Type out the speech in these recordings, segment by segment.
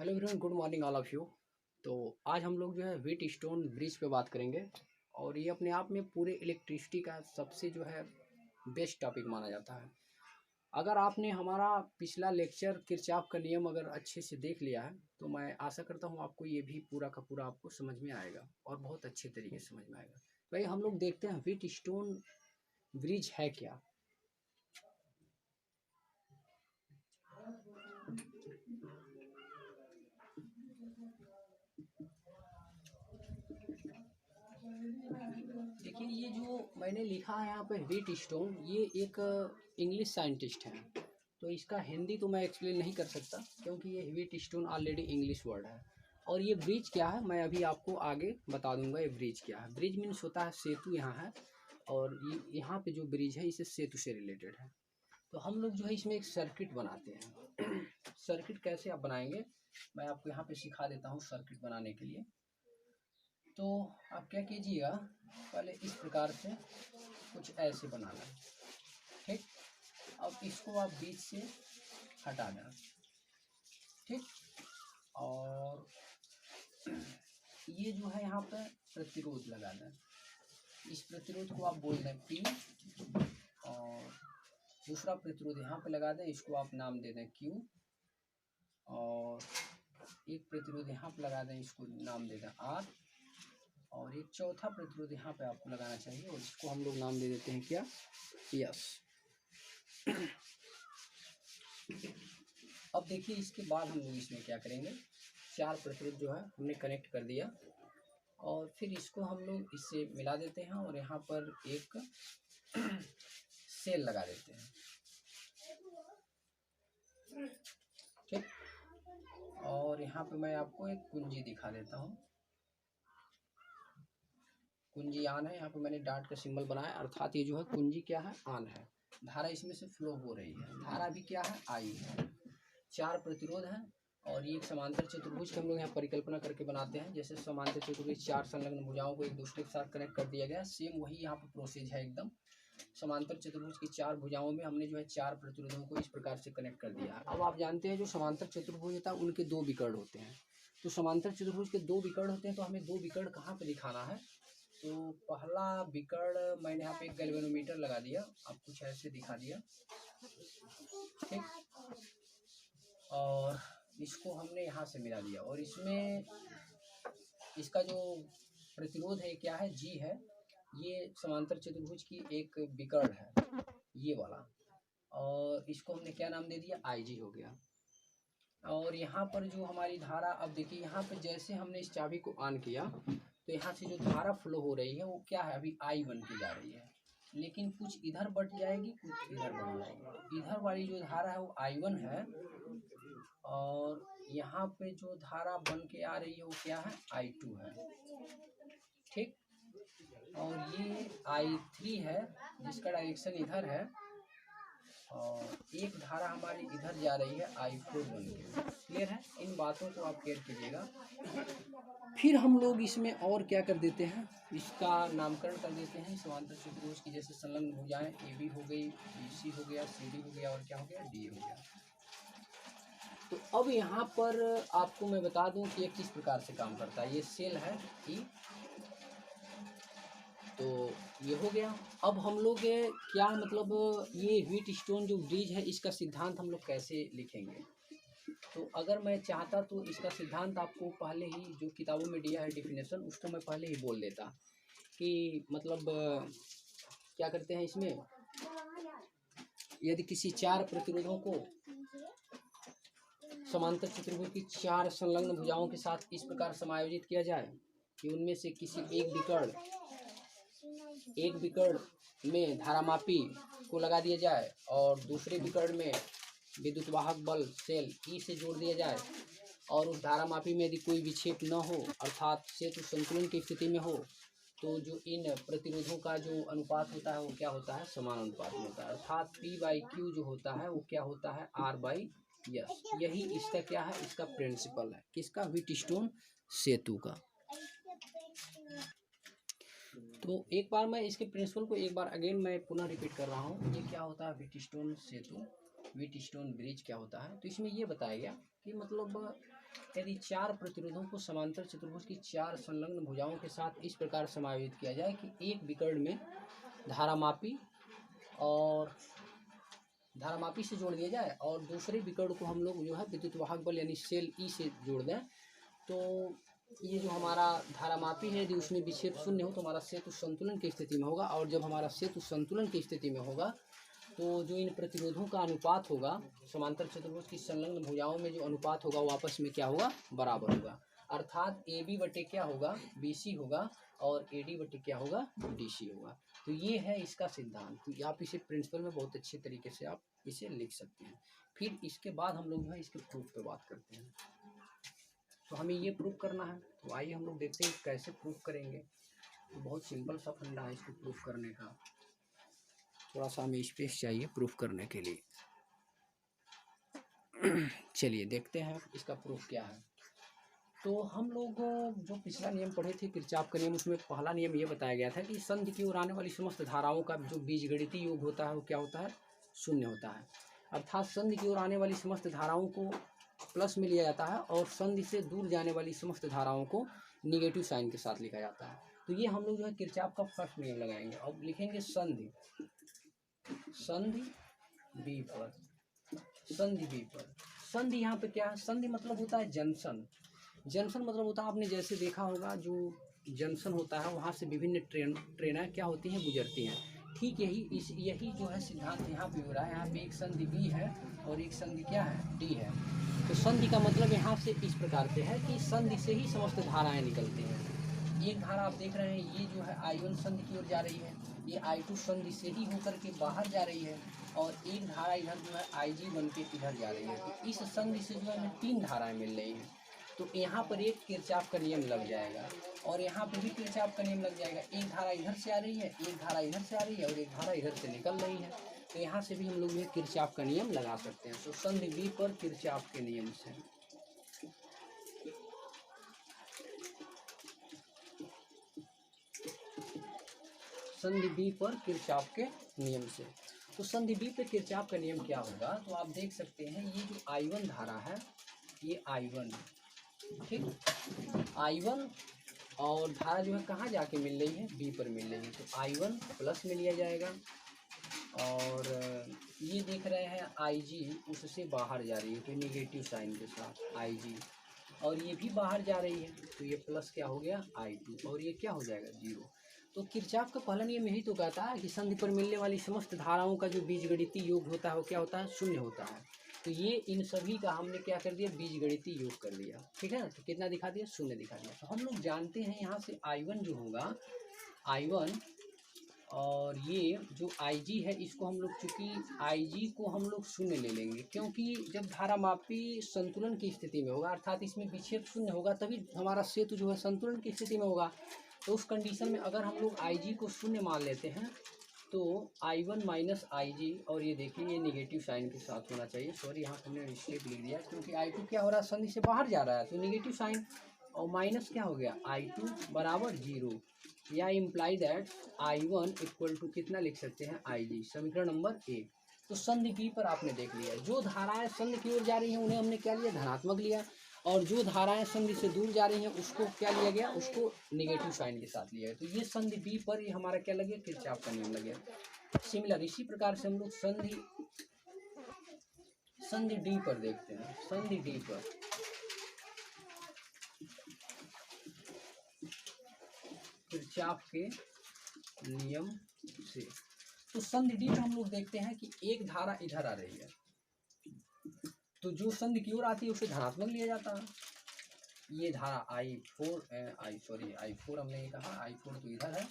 Hello everyone, good morning all of you. तो आज हम लोग जो है व्हीट स्टोन ब्रिज पे बात करेंगे और ये अपने आप में पूरे इलेक्ट्रिसिटी का सबसे जो है बेस्ट टॉपिक माना जाता है। अगर आपने हमारा पिछला लेक्चर किरचॉफ का नियम अगर अच्छे से देख लिया है तो मैं आशा करता हूँ आपको ये भी पूरा का पूरा आपको समझ में आएगा और बहुत अच्छे तरीके से समझ में आएगा। भाई हम लोग देखते हैं व्हीट स्टोन ब्रिज है क्या। देखिए, ये जो मैंने लिखा है यहाँ पे व्हीट स्टोन, ये एक इंग्लिश साइंटिस्ट हैं। तो इसका हिंदी तो मैं एक्सप्लेन नहीं कर सकता क्योंकि ये wheat stone already English word है। और ये ब्रिज क्या है मैं अभी आपको आगे बता दूंगा। ये ब्रिज क्या है। ब्रिज मीन्स होता है सेतु यहाँ है, और ये यहाँ पे जो ब्रिज है इसे सेतु से रिलेटेड है। तो हम लोग जो है इसमें एक सर्किट बनाते हैं। सर्किट कैसे आप बनाएंगे मैं आपको यहाँ पे सिखा देता हूँ सर्किट बनाने के लिए। तो आप क्या कीजिएगा, पहले इस प्रकार से कुछ ऐसे बनाना है, ठीक। अब इसको आप बीच से हटा देना, ठीक। और ये जो है यहाँ पे प्रतिरोध लगा दें। इस प्रतिरोध को आप बोल दें P, और दूसरा प्रतिरोध यहाँ पे लगा दें, इसको आप नाम दे दें Q। और एक प्रतिरोध यहाँ पे लगा दें, इसको नाम दे दें R। और एक चौथा प्रतिरोध यहाँ पे आपको लगाना चाहिए और इसको हम लोग नाम दे देते हैं क्या, यस। अब देखिए इसके बाद हम लोग इसमें क्या करेंगे, चार प्रतिरोध जो है हमने कनेक्ट कर दिया और फिर इसको हम लोग इससे मिला देते हैं और यहाँ पर एक सेल लगा देते हैं, ठीक। और यहाँ पे मैं आपको एक कुंजी दिखा देता हूँ। कुंजी ऑन है, यहाँ पे मैंने डॉट का सिंबल बनाया, अर्थात ये जो है कुंजी क्या है, ऑन है। धारा इसमें से फ्लो हो रही है, धारा भी क्या है, आई है। चार प्रतिरोध हैं और ये एक समांतर चतुर्भुज के हम लोग यहाँ परिकल्पना करके बनाते हैं। जैसे समांतर चतुर्भुज चार संलग्न भुजाओं को एक दूसरे के साथ कनेक्ट कर दिया गया, सेम वही यहाँ पर प्रोसेस है एकदम। समांतर चतुर्भुज की चार भुजाओं में हमने जो है चार प्रतिरोधों को इस प्रकार से कनेक्ट कर दिया। अब आप जानते हैं जो समांतर चतुर्भुज होता है उनके दो विकर्ण होते हैं। तो समांतर चतुर्भुज के दो विकर्ण होते हैं, तो हमें दो विकर्ण कहाँ पे दिखाना है। तो पहला विकर्ण मैंने यहाँ पे एक गैल्वेनोमीटर लगा दिया, आप कुछ ऐसे दिखा दिया, ठीक। और इसको हमने यहाँ से मिला दिया और इसमें इसका जो प्रतिरोध है क्या है, जी है। ये समांतर चतुर्भुज की एक विकर्ण है, ये वाला। और इसको हमने क्या नाम दे दिया, आई जी हो गया। और यहाँ पर जो हमारी धारा, अब देखिए यहाँ पे जैसे हमने इस चाबी को ऑन किया तो यहाँ से जो धारा फ्लो हो रही है वो क्या है, अभी आई बन के जा रही है। लेकिन कुछ इधर बढ़ जाएगी, कुछ इधर बढ़ जाएगी। इधर वाली जो धारा है वो I1 है और यहाँ पे जो धारा बन के आ रही है वो क्या है, I2 है, ठीक। और ये I3 है जिसका डायरेक्शन इधर है और एक धारा हमारी इधर जा रही है I4 बन के। क्लियर है, इन बातों को आप क्लियर कीजिएगा। फिर हम लोग इसमें और क्या कर देते हैं, इसका नामकरण कर देते हैं समांतर चतुर्भुज की। जैसे संलग्न भुजाएं AB हो गई, BC हो गया, CD हो गया और क्या हो गया, DA हो गया। तो अब यहाँ पर आपको मैं बता दूं कि ये किस प्रकार से काम करता है। ये सेल है E, तो ये हो गया। अब हम लोग क्या मतलब ये व्हीट स्टोन जो ब्रिज है इसका सिद्धांत हम लोग कैसे लिखेंगे। तो अगर मैं चाहता तो इसका सिद्धांत आपको पहले ही जो किताबों में दिया है डेफिनेशन, उसको मैं पहले ही बोल देता कि मतलब क्या करते हैं इसमें, यदि किसी चार प्रतिरोधों को समांतर चतुर्भुज की चार संलग्न भुजाओं के साथ इस प्रकार समायोजित किया जाए कि उनमें से किसी एक विकर्ण में धारामापी को लगा दिया जाए और दूसरे विकर्ण में विद्युत वाहक बल सेल ई से जोड़ दिया जाए और उस धारामापी में यदि कोई विक्षेप न हो अर्थात सेतु संतुलन की स्थिति में हो, तो जो इन प्रतिरोधों का जो अनुपात होता है वो क्या होता है, समान अनुपात में होता है। अर्थात P/Q जो होता है वो क्या होता है, R/S। यही इसका क्या है, इसका प्रिंसिपल है, किसका, व्हीट स्टोन सेतु का। तो एक बार मैं इसके प्रिंसिपल को एक बार अगेन मैं पुनः रिपीट कर रहा हूँ। ये क्या होता है, व्हीट स्टोन सेतु, व्हीट स्टोन ब्रिज क्या होता है। तो इसमें ये बताया गया कि मतलब यदि चार प्रतिरोधों को समांतर चतुर्भुज की चार संलग्न भुजाओं के साथ इस प्रकार समायोजित किया जाए कि एक विकर्ण में धारामापी और धारामापी से जोड़ दिया जाए और दूसरे विकर्ण को हम लोग जो है विद्युत वाहक बल यानी सेल ई से जोड़ दें, तो ये जो हमारा धारामापी है यदि उसमें विक्षेप शून्य हो तो हमारा सेतु संतुलन की स्थिति में होगा, और जब हमारा सेतु संतुलन की स्थिति में होगा तो जो इन प्रतिरोधों का अनुपात होगा समांतर चतुर्भुज की संलग्न भुजाओं में जो अनुपात होगा वो आपस में क्या होगा, बराबर होगा। अर्थात ए बी बटे क्या होगा, बी सी होगा, और ए डी बटे क्या होगा, डी सी होगा। तो ये है इसका सिद्धांत। तो आप इसे प्रिंसिपल में बहुत अच्छे तरीके से आप इसे लिख सकते हैं। फिर इसके बाद हम लोग जो है इसके प्रूफ पे बात करते हैं। तो हमें ये प्रूफ करना है, तो आइए हम लोग देखते हैं कैसे प्रूफ करेंगे। तो बहुत सिंपल सा फंडा है इसको प्रूफ करने का, थोड़ा सा हमें स्पेस चाहिए प्रूफ करने के लिए। चलिए देखते हैं इसका प्रूफ क्या है। तो हम लोग जो पिछला नियम पढ़े थे किरचॉफ का नियम, उसमें पहला नियम ये बताया गया था कि संधि की ओर आने वाली समस्त धाराओं का जो बीजगणितीय योग होता है वो क्या होता है, शून्य होता है। अर्थात संधि की ओर आने वाली समस्त धाराओं को प्लस में लिया जाता है और संधि से दूर जाने वाली समस्त धाराओं को निगेटिव साइन के साथ लिखा जाता है। तो ये हम लोग जो है किरचॉफ का फर्स्ट नियम लगाएंगे। अब लिखेंगे संधि, संधि बी पर, संधि बी पर। संधि यहाँ पे क्या है, संधि मतलब होता है जंक्शन। जंक्शन मतलब होता है, आपने जैसे देखा होगा जो जंक्शन होता है वहाँ से विभिन्न ट्रेनें क्या होती हैं, गुजरती हैं। ठीक यही जो है सिद्धांत यहाँ पे हो रहा है। यहाँ पे एक संधि बी है और एक संधि क्या है, डी है। तो संधि का मतलब यहाँ से इस प्रकार से है कि संधि से ही समस्त धाराएं निकलती हैं। एक धारा आप देख रहे हैं ये जो है I1 संधि की ओर जा रही है, ये I2 संधि से ही होकर के बाहर जा रही है, और एक धारा इधर जो है IG बन के इधर जा रही है। तो इस संधि से जो है हमें तीन धाराएं मिल रही हैं। तो यहाँ पर एक किरचॉफ का नियम लग जाएगा और यहाँ पर भी किरचॉफ का नियम लग जाएगा। एक धारा इधर से आ रही है, एक धारा इधर से आ रही है और एक धारा इधर से निकल रही है। तो यहाँ से भी हम लोग ये किरचॉफ का नियम लगा सकते हैं। तो संधि बी पर किरचॉफ के नियम से, संधि बी पर किरचॉफ के नियम से। तो संधि बी पर किरचॉफ का नियम क्या होगा, तो आप देख सकते हैं ये जो I1 धारा है, ये I1, ठीक, I1 और धारा जो है कहाँ जाके मिल रही है, बी पर मिल रही है। तो I1 प्लस में लिया जाएगा, और ये देख रहे हैं IG उससे बाहर जा रही है तो निगेटिव साइन के साथ IG, और ये भी बाहर जा रही है तो ये प्लस क्या हो गया I2, और ये क्या हो जाएगा 0। तो किरचॉफ का पहला नियम यही तो कहता है कि संधि पर मिलने वाली समस्त धाराओं का जो बीजगणितीय योग होता है वो क्या होता है, शून्य होता है। तो ये इन सभी का हमने क्या कर दिया, बीजगणितीय योग कर दिया, ठीक है ना। तो कितना दिखा दिया, शून्य दिखा दिया। तो हम लोग जानते हैं यहाँ से I1 जो होगा, I1 और ये जो IG है इसको हम लोग, चूँकि IG को हम लोग शून्य ले लेंगे, क्योंकि जब धारामापी संतुलन की स्थिति में होगा अर्थात इसमें विक्षेप शून्य होगा तभी हमारा सेतु जो है संतुलन की स्थिति में होगा। तो उस कंडीशन में अगर हम लोग IG को शून्य मान लेते हैं तो I1 माइनस IG, और ये देखिए ये निगेटिव साइन के साथ होना चाहिए, सॉरी यहाँ हमने मिस्टेक लिख दिया, क्योंकि I2 क्या हो रहा है, संधि से बाहर जा रहा है तो निगेटिव साइन, और माइनस क्या हो गया I2 बराबर 0, या imply that I1 equal to कितना लिख सकते हैं, IG, समीकरण नंबर 1। तो संधि बी पर आपने देख लिया जो धाराएं संधि की ओर जा रही हैं उन्हें हमने क्या लिया, धनात्मक लिया, और जो धाराएं संधि से दूर जा रही हैं उसको क्या लिया गया, उसको निगेटिव साइन के साथ लिया गया। तो ये संधि बी पर ये हमारा क्या लगे, किरचॉफ का नियम लगे। सिमिलर इसी प्रकार से हम लोग संधि डी पर देखते हैं। संधि डी पर किरचॉफ के नियम से, तो संधि डी में हम लोग देखते हैं कि एक धारा इधर आ रही है तो जो संधि की ओर आती है उसे धनात्मक लिया जाता है। ये धारा I4 हमने ये कहा, I4 तो इधर है,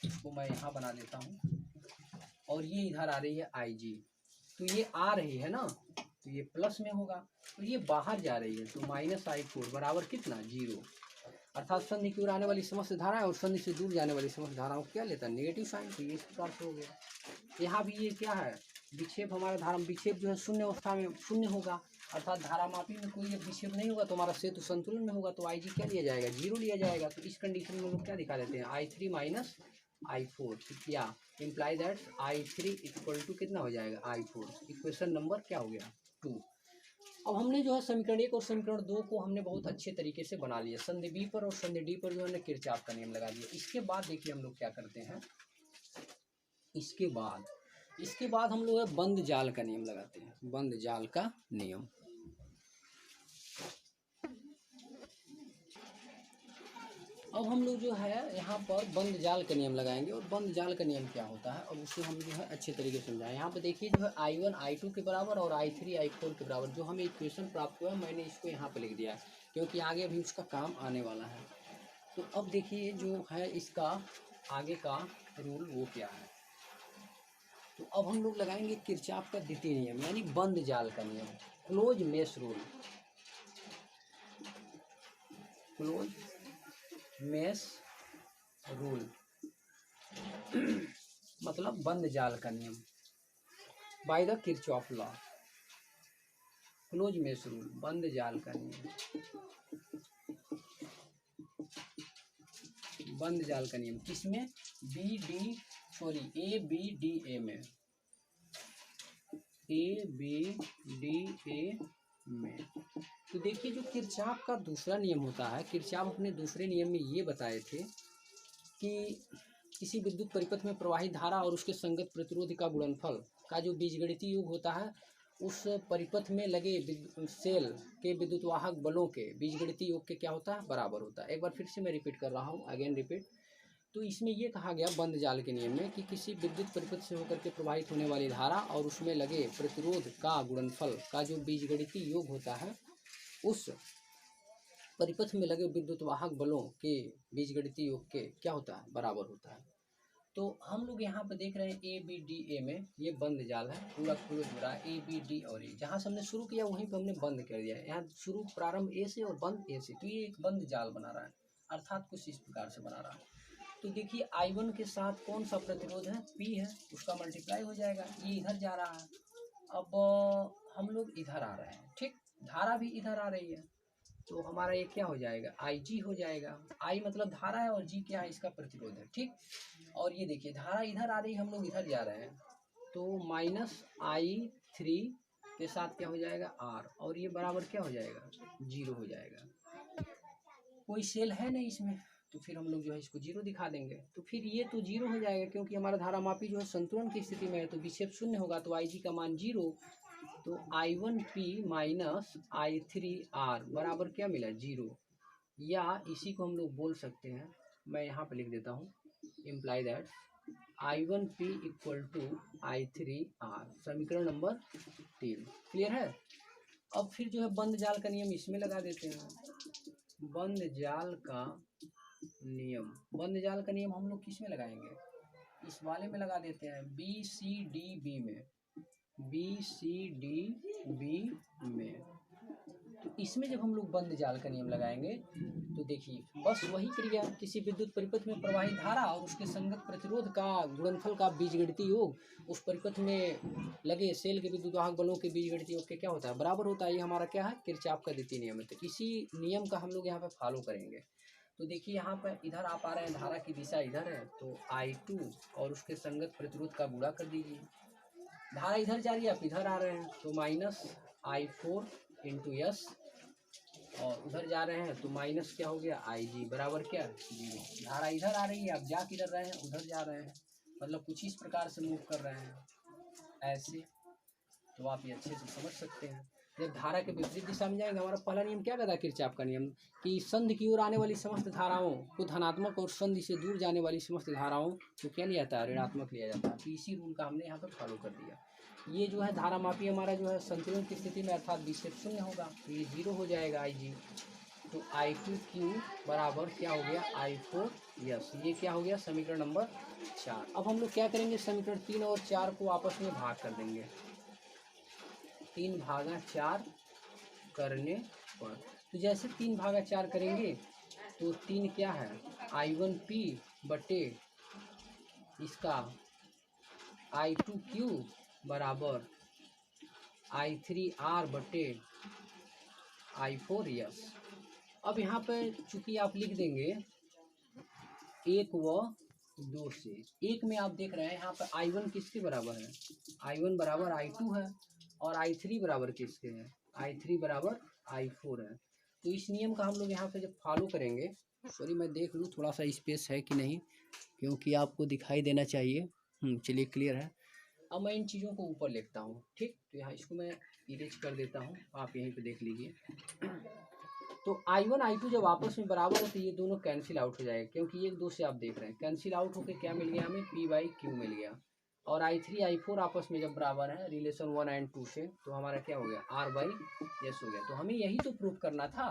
इसको मैं यहाँ बना देता हूँ, और ये इधर आ रही है IG, तो ये आ रही है ना तो ये प्लस में होगा, तो ये बाहर जा रही है तो माइनस I4 बराबर कितना, 0। अर्थात संधि की ओर आने वाली समस्त धाराएं और संधि से दूर जाने वाली समस्त धाराओं को क्या लेता है, नेगेटिव साइन। तो ये इस प्रकार से हो गया। यहाँ भी ये क्या है, विक्षेप, हमारा धारा विक्षेप जो है शून्य अवस्था में शून्य होगा, अर्थात धारामापी में कोई जब विक्षेप नहीं होगा तो हमारा सेतु संतुलन में होगा, तो IG क्या लिया जाएगा, 0 लिया जाएगा। तो इस कंडीशन में हम लोग क्या दिखा देते हैं, I3 माइनस I4, या imply that I3 equal to कितना हो जाएगा, I4। इक्वेशन नंबर क्या हो गया, 2। अब हमने जो है समीकरण 1 और समीकरण 2 को हमने बहुत अच्छे तरीके से बना लिया। संधि बी पर और संधि डी पर जो है किरचॉफ का नियम लगा दिया। इसके बाद देखिए हम लोग क्या करते हैं, इसके बाद हम लोग बंद जाल का नियम लगाते हैं। बंद जाल का नियम, अब हम लोग जो है यहाँ पर बंद जाल का नियम लगाएंगे। और बंद जाल का नियम क्या होता है और उसे हम जो है अच्छे तरीके से समझाएं। यहाँ पे देखिए जो है I1 I2 के बराबर और I3 I4 के बराबर जो हमें इक्वेशन प्राप्त हुआ है, मैंने इसको यहाँ पे लिख दिया है क्योंकि आगे अभी उसका काम आने वाला है। तो अब देखिए जो है इसका आगे का रूल वो क्या है। तो अब हम लोग लगाएंगे किरचॉफ का द्वितीय नियम यानी बंद जाल का नियम, close mesh rule. Close mesh rule मतलब बंद जाल का नियम by the Kirchhoff law. Close mesh rule बंद जाल का नियम, बंद जाल का नियम किसमें, ए बी डी ए में, ए बी डी ए में। तो देखिए जो किरचॉफ का दूसरा नियम होता है, किरचॉफ अपने दूसरे नियम में ये बताए थे कि किसी विद्युत परिपथ में प्रवाहित धारा और उसके संगत प्रतिरोध का गुणनफल का जो बीजगणितीय योग होता है उस परिपथ में लगे सेल के विद्युत वाहक बलों के बीजगणितीय योग के क्या होता है, बराबर होता है। एक बार फिर से मैं रिपीट कर रहा हूँ, अगेन रिपीट। तो इसमें यह कहा गया बंद जाल के नियम में कि किसी विद्युत परिपथ से होकर के प्रवाहित होने वाली धारा और उसमें लगे प्रतिरोध का गुणनफल का जो बीजगणितीय योग होता है उस परिपथ में लगे विद्युत वाहक बलों के बीजगणितीय योग के क्या होता है, बराबर होता है। तो हम लोग यहाँ पे देख रहे हैं ए बी डी ए में ये बंद जाल है, पूरा क्लोज हो रहा है। ए बी डी और ए, जहाँ से हमने शुरू किया वहीं पे हमने बंद कर दिया है। यहाँ शुरू प्रारंभ ए से और बंद ए से, तो ये एक बंद जाल बना रहा है, अर्थात कुछ इस प्रकार से बना रहा है। तो देखिए I1 के साथ कौन सा प्रतिरोध है, P है, उसका मल्टीप्लाई हो जाएगा, ये इधर जा रहा है। अब हम लोग इधर आ रहे हैं, ठीक, धारा भी इधर आ रही है, तो हमारा ये क्या हो जाएगा, IG हो जाएगा। I मतलब धारा है और G क्या है, इसका प्रतिरोध है, ठीक। और ये देखिए धारा इधर आ रही है, हम लोग इधर जा रहे हैं, तो -I3 के साथ क्या हो जाएगा R, और ये बराबर क्या हो जाएगा, 0 हो जाएगा। कोई सेल है नहीं इसमें, तो फिर हम लोग जो है इसको 0 दिखा देंगे। तो फिर ये तो 0 हो जाएगा क्योंकि हमारा धारामापी जो है संतुलन की स्थिति में है, तो विक्षेप शून्य होगा, तो IG का मान 0। तो I1P माइनस I3R बराबर क्या मिला, 0। या इसी को हम लोग बोल सकते हैं, मैं यहाँ पे लिख देता हूँ, imply that I1P equal to I3R, समीकरण नंबर 3। क्लियर है। अब फिर जो है बंद जाल का नियम इसमें लगा देते हैं। बंद जाल का नियम, बंद जाल का नियम हम लोग किस में लगाएंगे, इस वाले में लगा देते हैं, BCDB में, BCDB में। तो इसमें जब हम लोग बंद जाल का नियम लगाएंगे तो देखिए बस वही क्रिया, किसी विद्युत परिपथ में प्रवाहित धारा और उसके संगत प्रतिरोध का गुणनफल का बीजगणितीय योग उस परिपथ में लगे सेल के विद्युत वाहक बलों के बीजगणितीय योग के क्या होता है, बराबर होता है। ये हमारा क्या है, किरचॉफ का द्वितीय नियम है। तो इसी नियम का हम लोग यहाँ पे फॉलो करेंगे। तो देखिए यहाँ पर इधर आप आ रहे हैं, धारा की दिशा इधर है, तो I2 और उसके संगत प्रतिरोध का गुणा कर दीजिए। धारा इधर जा रही है, आप इधर आ रहे हैं, तो -I4 इंटू S, और उधर जा रहे हैं तो माइनस क्या हो गया, IG बराबर क्या, 0। धारा इधर आ रही है, आप जा किधर रहे हैं, उधर जा रहे हैं, मतलब कुछ इस प्रकार से मूव कर रहे हैं ऐसे। तो आप ये अच्छे से समझ सकते हैं। जब धारा के विपरीत दिशा में जाएंगे, हमारा पहला नियम क्या कहता है किरचॉफ का नियम, कि संधि की ओर आने वाली समस्त धाराओं को धनात्मक और संधि से दूर जाने वाली समस्त धाराओं को क्या लिया जाता है, ऋणात्मक लिया जाता है। तो इसी रूल का हमने यहाँ पे फॉलो कर दिया। ये जो है धारामापी हमारा जो है संतुलन की स्थिति में, अर्थात विक्षेप शून्य होगा, तो ये 0 हो जाएगा IG। तो I2Q बराबर क्या हो गया, I4S। ये क्या हो गया, समीकरण नंबर 4। अब हम लोग क्या करेंगे, समीकरण 3 और 4 को आपस में भाग कर देंगे। 3/4 करने पर, तो जैसे 3/4 करेंगे तो 3 क्या है, I1P बटे इसका I2Q बराबर I3R बटे I4S। अब यहाँ पे चूंकि आप लिख देंगे 1 व 2 से, 1 में आप देख रहे हैं यहाँ पे I1 किसके बराबर है, I1 बराबर I2 है, और I3 बराबर किसके है, I3 बराबर I4 है। तो इस नियम का हम लोग यहाँ पे जब फॉलो करेंगे, सॉरी मैं देख लूँ थोड़ा सा स्पेस है कि नहीं, क्योंकि आपको दिखाई देना चाहिए। चलिए क्लियर है। अब मैं इन चीज़ों को ऊपर लिखता हूँ, ठीक। तो यहाँ इसको मैं इरेज कर देता हूँ, आप यहीं पे देख लीजिए। तो I1 I2 जब आपस में बराबर है तो ये दोनों कैंसिल आउट हो जाएगा, क्योंकि एक दो से आप देख रहे हैं कैंसिल आउट होकर क्या मिल गया हमें, P/Q मिल गया। और I3 I4 आपस में जब बराबर है रिलेशन 1 और 2 से, तो हमारा क्या हो गया, R/S हो गया। तो हमें यही तो प्रूफ करना था